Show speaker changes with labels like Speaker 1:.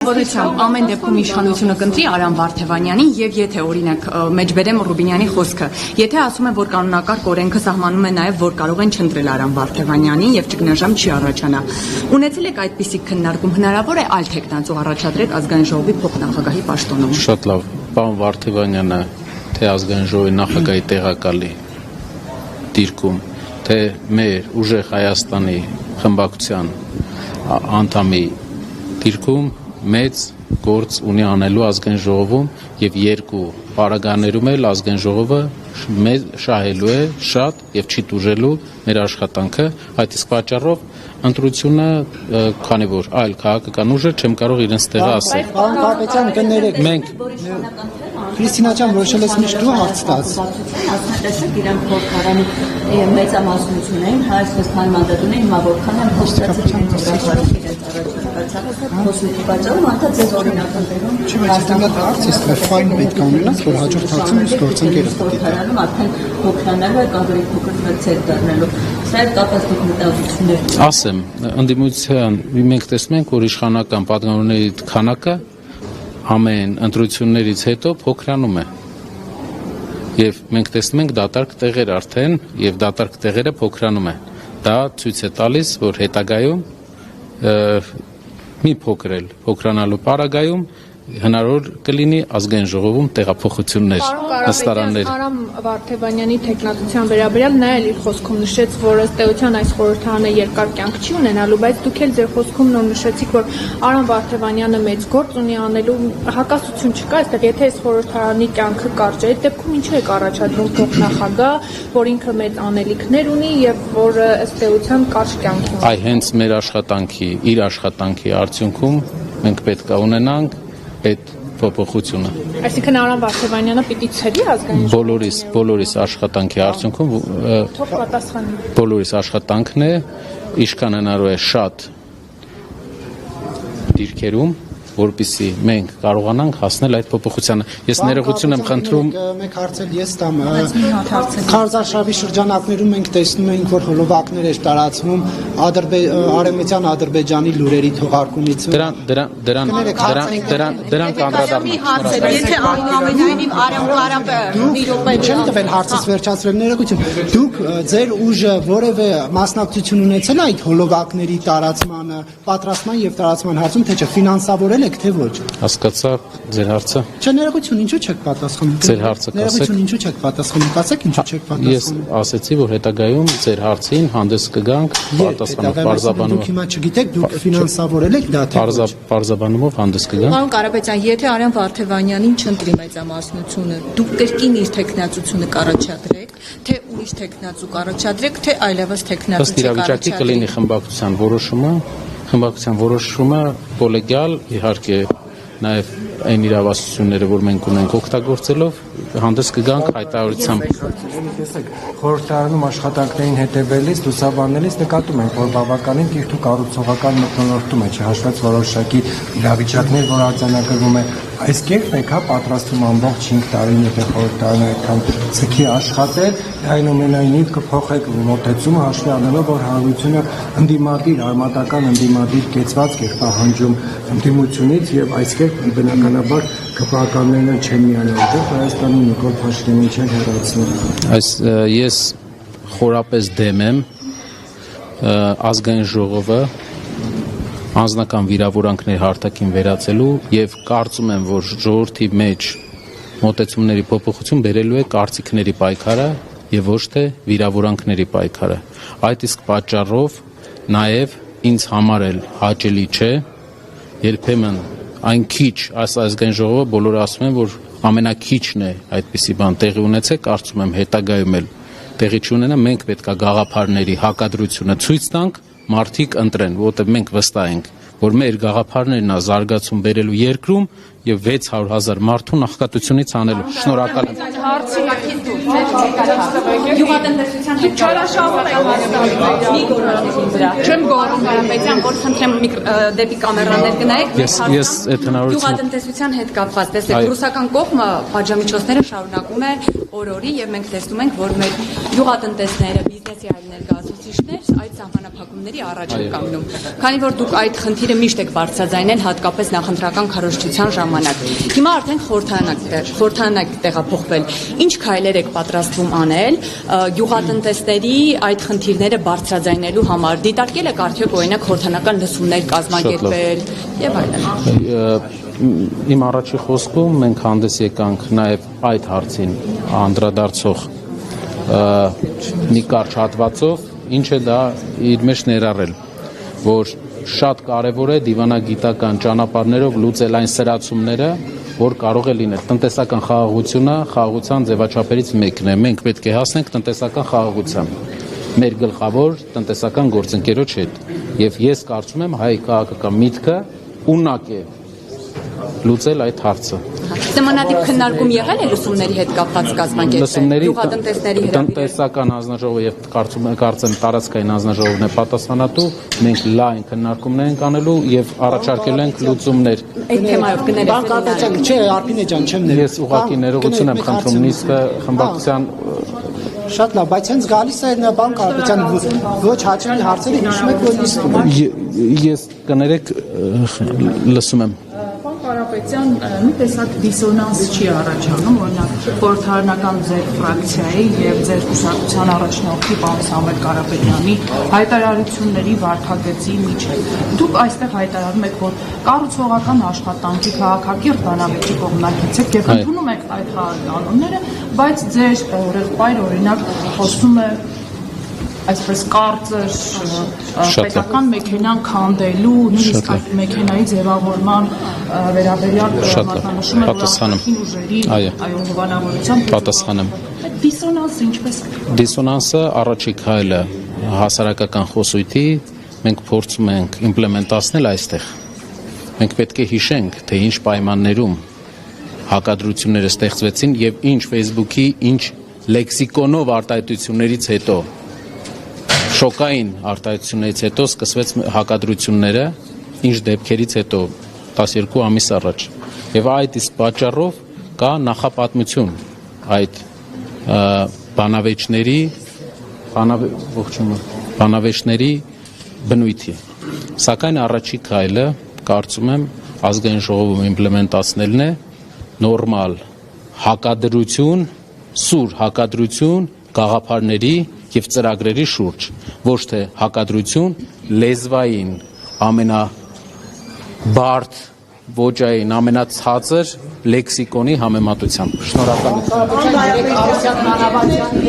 Speaker 1: Որությամբ ամեն դեպքում իշխանությունը կընտրի Արամ Վարդևանյանին եւ եթե օրինակ մեջբերեմ Ռուբինյանի խոսքը, եթե ասում են, որ կանոնակարգ օրենքը սահմանում է նաեւ, որ կարող են չընտրել Արամ Վարդևանյանին եւ ճգնաժամ չի առաջանա։ Ունեցել եք այդպիսի քննարկում, հնարավոր է այլ տեխնացու առաջադրեք ազգային ժողովի փոխնախագահի պաշտոնում։
Speaker 2: Շատ լավ, պարոն Վարդևանյանը թե ազգային ժողովի նախագահի տեղակալի դիրքում, թե մեր ուժեղ Հայաստանի խմբակցության անդամի դիրքում մեծ գործ ունի անելու ազգային ժողովում եւ երկու պարագաներում էլ ազգային ժողովը մեզ շահելու է շատ եւ չի դուժելու մեր աշխատանքը այդ իսկ պատճառով ընտրությունը քանի որ այլ քաղաքական ուժեր չեմ կարող իրենց տեղը ասել
Speaker 3: Պարոն Կարապետյան կներեք
Speaker 2: մենք
Speaker 3: Քրիստինա ջան որոշել ես միշտ դու հարց տաս
Speaker 4: Տեսեք իրանք փոխարանի մեծամասնություն էին հայաստան համանդատուն էին հիմա որքան են փոստացել Խոսքի պատճառով անդա ձեզ օրինակ ընտրում
Speaker 3: Չմեծամասնություն հարց ես ֆայն պետք է ունենաս որ հաջորդ հարցում ես գործընկերը
Speaker 4: փոխարանում արդեն փոխանալու է ավելի փոքր մրցեր դառնալու սա էլ կապված դոկումենտացիաներ
Speaker 2: ասեմ ընդդիմության մենք տեսնում ենք որ իշխանական պատգամավորների քանակը ամեն ընտրություններից հետո փոքրանում է եւ մենք տեսնում ենք դատարկ տեղեր արդեն եւ դատարկ տեղերը փոքրանում են դա ցույց է տալիս որ հետագայում մի փոքրանալու պարագայում հնարավոր կլինի ազգային ժողովում տեղափոխություններ նստարաններ
Speaker 5: Արամ Վարդևանյանի տեխնատության վերաբերյալ նա էլ իր խոսքում նշեց, որ ըստ էության այս խորհրդարանը երկար կյանք չի ունենալու, բայց դուք էլ ձեր խոսքում նոր նշեցիք, որ Արամ Վարդևանյանը մեծ գործ ունի անելու հակասություն չկա, այստեղ եթե այս խորհրդարանի կյանքը կարճ է, այդ դեպքում ինչու եք առաջադրում փոխնախագահ, որ ինքը մեծ անելիքներ ունի եւ որ ըստ էության կարճ կյանք ունի։
Speaker 2: Այ հենց մեր աշխատանքի, իր աշխատանքի արդյունքում մենք պետք է ունենանք այդ փոփոխությունը։
Speaker 5: Այսինքն Արամ Վարդևանյանը պիտի ցրի ազգային
Speaker 2: բոլորիս աշխատանքի արդյունքում
Speaker 5: թող պատասխանի։
Speaker 2: Բոլորիս աշխատանքն է ինչքան հնարավոր է շատ դիրքերում որպեսզի մենք կարողանանք հասնել այդ փոփոխությանը։ Ես ներողություն եմ խնդրում։
Speaker 3: Մեկ հարցել ես տամ Քարզարշավի շրջանակներում մենք տեսնում ենք որ հոլովակներ էր տարածվում արևմտյան Ադրբեջանի լուրերի թողարկումից դրանք
Speaker 1: անդրադառնում Եթե այնուամենայնիվ Արամ Ղարաբը մի րոպե
Speaker 3: չեմ տվել հարցս վերջացրել ներողություն դուք ձեր ուժը որևէ մասնակցություն ունեցել այդ հոլովակների տարածմանը պատրաստման եւ տարածման հարցում թե չէ ֆինանսավորել եք թե ոչ
Speaker 2: Հասկացա ձեր հարցը
Speaker 3: Չէ ներողություն ինչու չեք պատասխանում
Speaker 2: Ձեր հարցը կասեք
Speaker 3: Ներողություն ինչու չեք պատասխանում կասեք ինչու չեք պատասխանում
Speaker 2: Ես ասեցի որ հետագայում ձեր հարցին հանդես կգանք պատասխանով բարձաբանումով
Speaker 3: Դուք հիմա չգիտեք դուք ֆինանսավորել եք դա թե ոչ
Speaker 2: Բարձաբանումով հանդես կգանք
Speaker 1: Պարոն Կարապետյան, եթե Արամ Վարդևանյանին չընտրի մեծամասնությունը, դուք կրկին իր տեխնացությունը կառաջադրեք, թե ուրիշ տեխնացու կառաջադրեք, թե այլևս տեխնացու
Speaker 2: Ըստ իրավիճակի կլինի խմբակցության որոշումը կոլեգիալ իհարկե նաև այն իրավասությունները որ մենք ունենք օգտագործելով հանդես կգանք հայտարարությամբ
Speaker 6: Տեսեք խորհրդարանում աշխատանքներին հետևելիս լուսաբանելիս նկատում ենք որ բավականին կիրթ ու կառուցողական մթնոլորտում է չհաշված որոշակի իրավիճակներ որ արձանագրվում է այս կերպն եք հա պատրաստվում ամբողջ 5 տարին եթե խորհրդարանը այդքան ցկի աշխատել այնուամենայնիվ կփոխեք մոտեցումը հաշվի առնելով որ հանրությունը ընդդիմադիր արմատական ընդդիմադիր կեցվածք է պահանջում ընդդիմությունից եւ այս կերպ բնականաբար կպականներն չեն միանալու Հայաստանի Նիկոլ Փաշինյանին չեն հեռացնում
Speaker 2: Այս ես խորապես դեմ եմ ազգային ժողովը անձնական վիրավորանքների հարթակին վերածելու եւ կարծում եմ որ ժողովրդի մեջ մոտեցումների փոփոխություն բերելու է կարծիքների պայքարը եւ ոչ թե վիրավորանքների պայքարը այդ իսկ պատճառով նաեւ ինձ համար էլ հաճելի չէ երբեմն այն քիչ ազգային ժողովը բոլորը ասում են որ ամենակիչն է այդպիսի բան տեղի ունեցել կարծում եմ հետագայում էլ տեղի չունենա մենք պետք է գաղափարների հակադրությունը ցույց տանք մարդիկ ընտրեն որովհետև մենք վստահ ենք որ մեր գաղափարներն է զարգացում բերելու երկրում եւ 600,000 մարդու նախկատությունից անելու շնորհակալ եմ
Speaker 5: Հարցի Գյուղատնտեսության հետ Չեմ գոռում Կարապետյան, որ խնդրեմ դեպի կամերաներ գնայեք
Speaker 2: Ես այդ հնարավորությունը
Speaker 1: Գյուղատնտեսության հետ կապված տեսեք ռուսական կողմը պատժամիջոցները շարունակում է օր-օրի եւ մենք տեսնում ենք որ մեր գյուղատնտեսները բիզնեսի այլ ներկայացուցիչները բժիշկներ այդ սահմանափակումների առաջ են կանգնում։ Քանի որ դուք այդ խնդիրը միշտ եք բարձրաձայնել հատկապես նախընտրական քարոզչության ժամանակ։ Հիմա արդեն խորհրդանակ տեղափոխվել։ Ինչ քայլեր եք պատրաստվում անել գյուղատնտեսների այդ խնդիրները բարձրաձայնելու համար։ Դիտարկել եք արդյոք օրինակ խորհրդանական լսումներ կազմակերպել եւ այլն։
Speaker 2: Իմ առաջի խոսքում մենք հանդես եկանք նաև այդ հարցին անդրադարձող մի կարճ հատվածով, ինչը դա իր մեջ ներառել, որ շատ կարևոր է դիվանագիտական ճանապարհներով լուծել այն սրացումները, որ կարող է լինել։ Տնտեսական խաղաղությունը խաղաղության ձևաչափերից մեկն է։ Մենք պետք է հասնենք տնտեսական խաղաղության մեր գլխավոր տնտեսական գործընկերոջ հետ։ Եվ ես կարծում եմ հայ քաղաքական միտքը ունակ է լուծել այդ հարցը։
Speaker 1: Սահմանադիպ քննարկում եղել է լսումների հետ կապված կազմակերպել գյուղատնտեսների հետ։
Speaker 2: Տնտեսական հանձնաժողովը եւ կարծեմ տարածքային հանձնաժողովն է պատասխանատու, մենք լայն քննարկումներ ենք անելու եւ առաջարկելու ենք լուծումներ։
Speaker 1: Այդ թեմայով կներեք։
Speaker 3: Բան Կարպետյան, չէ, Արփինե ջան, չեմ ներում։
Speaker 2: Ես ուղղակի ներողություն եմ խնդրում նիստը խմբակցության
Speaker 3: Շատ լավ, բայց հենց գալիս է բան Կարպետյան, ոչ հաճելի հարցերը հիշում եք, որ նիստում է։
Speaker 2: ես կներեք լսում եմ։
Speaker 7: Կարապետյան, մի տեսակ դիսոնանս չի առաջանում, օրինակ խորհրդարանական ձեր ֆրակցիայի եւ ձեր կուսակցության առաջնորդի պարոն Սամվել Կարապետյանի հայտարարությունների վարքագծի միջև։ Դուք այստեղ հայտարարում եք, որ կառուցողական աշխատանքի քաղաքակիրթ բանավեճի կողմնակից եք եւ ընդունում եք այդ կանոնները, բայց ձեր եղբայր օրինակ խոսում է այսպես կարծր պետական մեքենան քանդելու, նույնիսկ այդ մեքենայի ձևավորման վերաբերյալ մատնանշում է ռազմական ուժերի հովանավորությամբ
Speaker 2: պատասխանեմ։
Speaker 7: Այդ դիսոնանսը ինչպես
Speaker 2: Դիսոնանսը առաջի քայլը հասարակական խոսույթի մենք փորձում ենք իմպլեմենտացնել այստեղ։ Մենք պետք է հիշենք, թե ինչ պայմաններում հակադրությունները ստեղծվեցին եւ ինչ Facebook-ի, ինչ լեքսիկոնով արտահայտություններից հետո շոկային արտահայտություններից հետո սկսվեց հակադրությունները, ինչ դեպքերից հետո 12 ամիս առաջ։ Եվ այդ իսկ պատճառով կա նախապատմություն այդ բանավեճների բնույթի։ Սակայն առաջի քայլը, կարծում եմ, ազգային ժողովում իմպլեմենտացնելն է նորմալ հակադրություն, սուր հակադրություն գաղափարների եւ ծրագրերի շուրջ, ոչ թե հակադրություն լեզվային ամենաբարդ ոճային ամենացածր լեքսիկոնի համեմատությամբ։ Շնորհակալություն։